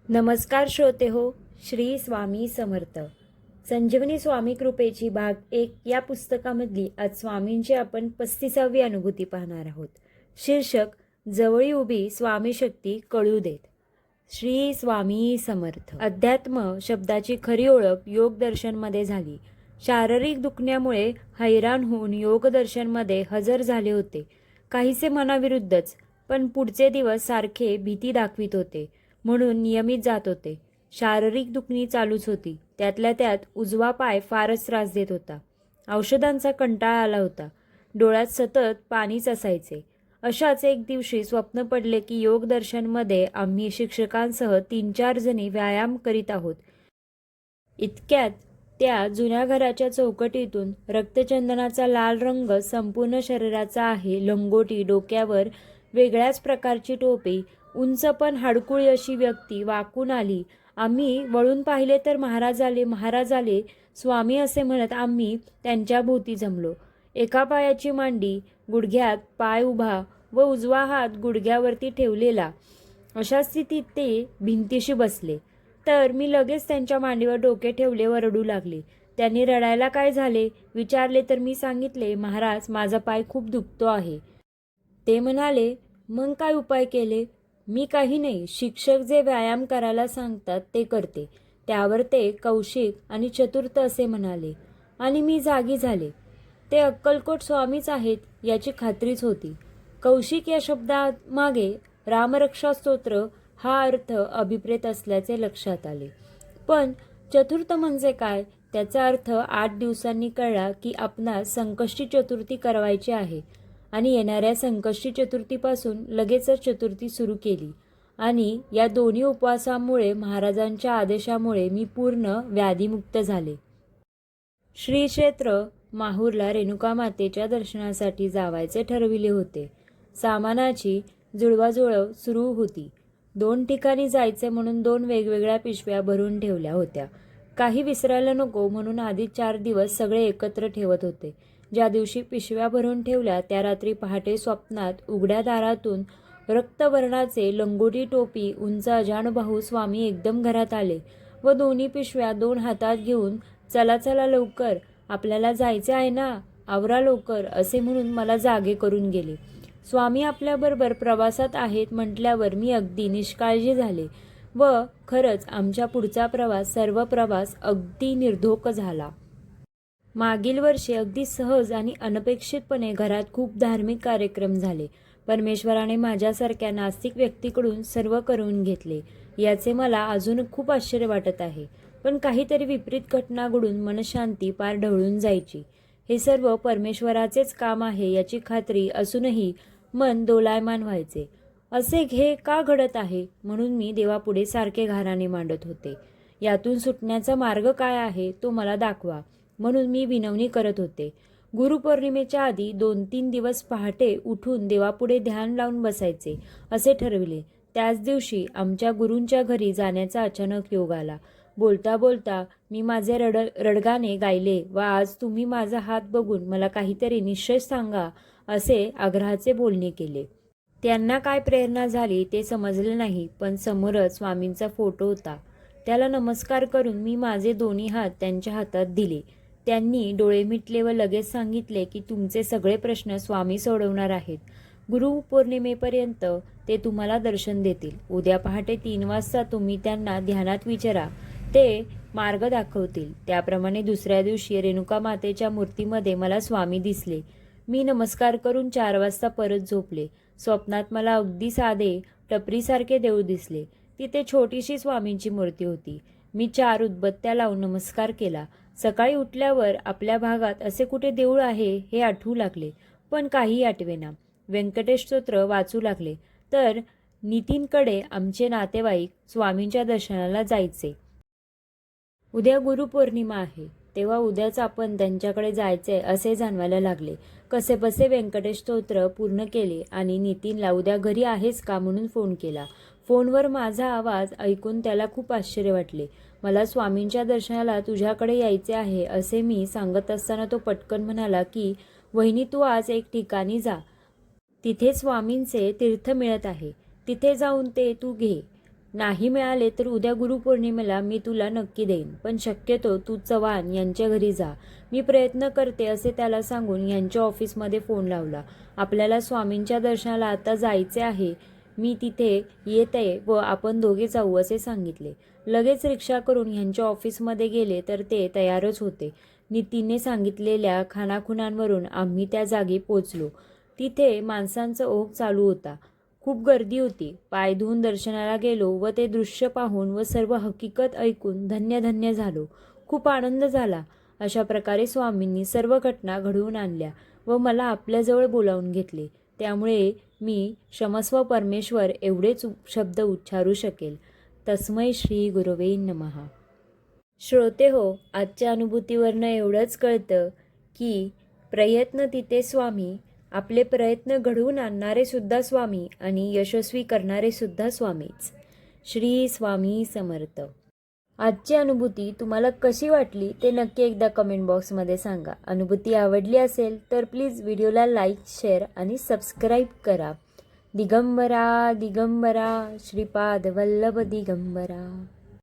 नमस्कार श्रोते हो. श्री स्वामी समर्थ. संजीवनी स्वामी कृपेची भाग 1 या पुस्तकामधली आज स्वामींची आपण 35वी अनुभूती पाहणार आहोत. शीर्षक जवळी उभी स्वामी शक्ती कळू देत. श्री स्वामी समर्थ. अध्यात्म शब्दाची खरी ओळख योग दर्शनमध्ये झाली. शारीरिक दुखण्यामुळे हैराण होऊन योग दर्शनमध्ये हजर झाले होते. काहीसे मनाविरुद्धच, पण पुढचे दिवस सारखे भीती दाखवित होते म्हणून नियमित जात होते. शारीरिक दुखणी चालूच होती. त्यातल्या त्यात उजवा पाय फारच त्रास देत होता. औषधांचा कंटाळा आला होता. डोळ्यात सतत पाणीच असायचे. अशाच एक दिवशी स्वप्न पडले की योग दर्शनमध्ये आम्ही शिक्षकांसह 3-4 जणी व्यायाम करीत आहोत. इतक्यात त्या जुन्या घराच्या चौकटीतून रक्तचंदनाचा लाल रंग संपूर्ण शरीराचा आहे, लंगोटी, डोक्यावर वेगळ्याच प्रकारची टोपी, उंच पण हाडकुळी अशी व्यक्ती वाकून आली. आम्ही वळून पाहिले तर महाराज आले. स्वामी असे म्हणत आम्ही त्यांच्या भोवती जमलो. एका पायाची मांडी गुडघ्यात, पाय उभा व उजवा हात गुडघ्यावरती ठेवलेला, अशा स्थितीत ते भिंतीशी बसले. तर मी लगेच त्यांच्या मांडीवर डोके ठेवले व रडू लागले. त्यांनी रडायला काय झाले विचारले तर मी सांगितले, महाराज माझा पाय खूप दुखतो आहे. ते म्हणाले, मग काय उपाय केले? मी काही नाही, शिक्षक जे व्यायाम करायला सांगतात ते करते. त्यावर ते कौशिक आणि चतुर्थ असे म्हणाले आणि मी जागी झाले. ते अक्कलकोट स्वामीच आहेत याची खात्रीच होती. कौशिक या शब्दामागे रामरक्षा स्तोत्र हा अर्थ अभिप्रेत असल्याचे लक्षात आले. पण चतुर्थ म्हणजे काय त्याचा अर्थ 8 दिवसांनी कळला की आपणास संकष्टी चतुर्थी करवायची आहे आणि येणाऱ्या संकष्टी चतुर्थीपासून लगेचच चतुर्थी सुरू केली आणि या दोन्ही उपवासामुळे महाराजांच्या आदेशामुळे मी पूर्ण व्याधीमुक्त झाले. श्री क्षेत्र माहूरला रेणुकामातेच्या दर्शनासाठी जावायचे ठरविले होते. सामानाची जुळवाजुळव सुरू होती. 2 ठिकाणी जायचे म्हणून 2 वेगवेगळ्या पिशव्या भरून ठेवल्या होत्या. काही विसरायला नको म्हणून आधी 4 दिवस सगळे एकत्र ठेवत होते. ज्या दिवशी पिशव्या भरून ठेवल्या त्या रात्री पहाटे स्वप्नात उघड्या दारातून रक्तवर्णाचे लंगोटी टोपी उंच अजानुबाहू स्वामी एकदम घरात आले व दोन्ही पिशव्या 2 हातात घेऊन चला चला लवकर, आपल्याला जायचे आहे ना, आवरा लवकर असे म्हणून मला जागे करून गेले. स्वामी आपल्याबरोबर प्रवासात आहेत म्हटल्यावर मी अगदी निष्काळजी झाले व खरंच आमच्या पुढचा सर्व प्रवास अगदी निर्धोक झाला. मागील वर्षी अगदी सहज आणि अनपेक्षितपणे घरात खूप धार्मिक कार्यक्रम झाले. परमेश्वराने माझ्यासारख्या नास्तिक व्यक्तीकडून सर्व करून घेतले याचे मला अजून खूप आश्चर्य वाटत आहे. पण काहीतरी विपरीत घटना घडून मनशांती पार ढवळून जायची. हे सर्व परमेश्वराचेच काम आहे याची खात्री असूनही मन दोलायमान व्हायचे. असे हे का घडत आहे म्हणून मी देवापुढे सारखे घाराणे मांडत होते. यातून सुटण्याचा मार्ग काय आहे तो मला दाखवा म्हणून मी विनवणी करत होते. गुरुपौर्णिमेच्या आधी 2-3 दिवस पहाटे उठून देवापुढे ध्यान लावून बसायचे असे ठरविले. त्याच दिवशी आमच्या गुरूंच्या घरी जाण्याचा अचानक योग आला. बोलता बोलता मी माझे रडगाणे गायले व आज तुम्ही माझा हात बघून मला काहीतरी निश्चय सांगा असे आग्रहाचे बोलणे केले. त्यांना काय प्रेरणा झाली ते समजले नाही, पण समोरच स्वामींचा फोटो होता. त्याला नमस्कार करून मी माझे दोन्ही हात त्यांच्या हातात दिले. त्यांनी डोळे मिटले व लगेच सांगितले की तुमचे सगळे प्रश्न स्वामी सोडवणार आहेत. गुरुपौर्णिमेपर्यंत ते तुम्हाला दर्शन देतील. उद्या पहाटे 3 वाजता तुम्ही त्यांना ध्यानात विचारा, ते मार्ग दाखवतील. त्याप्रमाणे दुसऱ्या दिवशी रेणुका मातेच्या मूर्तीमध्ये मला स्वामी दिसले. मी नमस्कार करून 4 वाजता परत झोपले. स्वप्नात मला अगदी साधे टपरीसारखे देऊळ दिसले. तिथे छोटीशी स्वामींची मूर्ती होती. मी 4 उदबत्त्या लावून नमस्कार केला. सकाळी उठल्यावर आपल्या भागात असे कुठे देऊळ आहे हे आठवू लागले, पण काही आठवेना. व्यंकटेश स्तोत्र वाचू लागले तर नितीनकडे आमचे नातेवाईक स्वामींच्या दर्शनाला जायचे. उद्या गुरुपौर्णिमा आहे तेव्हा उद्याच आपण त्यांच्याकडे जायचे असे जाणवायला लागले. कसेबसे व्यंकटेश स्तोत्र पूर्ण केले आणि नितीनला उद्या घरी आहेस का म्हणून फोन केला. फोनवर माझा आवाज ऐकून त्याला खूप आश्चर्य वाटले. मला स्वामींच्या दर्शनाला तुझ्याकडे यायचे आहे असे मी सांगत असताना तो पटकन म्हणाला की वहिनी तू आज एक ठिकाणी जा, तिथे स्वामींचे तीर्थ मिळत आहे, तिथे जाऊन ते तू घे. नाही मिळाले तर उद्या गुरुपौर्णिमेला मी तुला नक्की देईन, पण शक्यतो तू चव्हाण यांच्या घरी जा. मी प्रयत्न करते असे त्याला सांगून यांच्या ऑफिसमध्ये फोन लावला. आपल्याला स्वामींच्या दर्शनाला आता जायचे आहे, मी तिथे येते व आपण दोघे जाऊ असे सांगितले. लगेच रिक्षा करून ह्यांच्या ऑफिसमध्ये गेले तर ते तयारच होते. नितीने सांगितलेल्या खाणाखुणांवरून आम्ही त्या जागी पोचलो. तिथे माणसांचा ओघ चालू होता. खूप गर्दी होती. पाय धुवून दर्शनाला गेलो व ते दृश्य पाहून व सर्व हकीकत ऐकून धन्य धन्य झालो. खूप आनंद झाला. अशा प्रकारे स्वामींनी सर्व घटना घडवून आणल्या व मला आपल्याजवळ बोलावून घेतले. त्यामुळे मी क्षमस्व परमेश्वर एवढेच शब्द उच्चारू शकेल. तस्मै श्री गुरवे नमः. श्रोते हो, आजच्या अनुभूतीवरनं एवढंच कळतं की प्रयत्न तिथे स्वामी, आपले प्रयत्न घडवून आणणारे सुद्धा स्वामी आणि यशस्वी करणारे सुद्धा स्वामीच. श्री स्वामी समर्थ. आजची अनुभूती तुम्हाला कशी वाटली ते नक्की एकदा कमेंट बॉक्समध्ये सांगा. अनुभूती आवडली असेल तर प्लीज व्हिडिओला लाईक, शेअर आणि सबस्क्राईब करा. दिगंबरा दिगंबरा श्रीपाद वल्लभ दिगंबरा.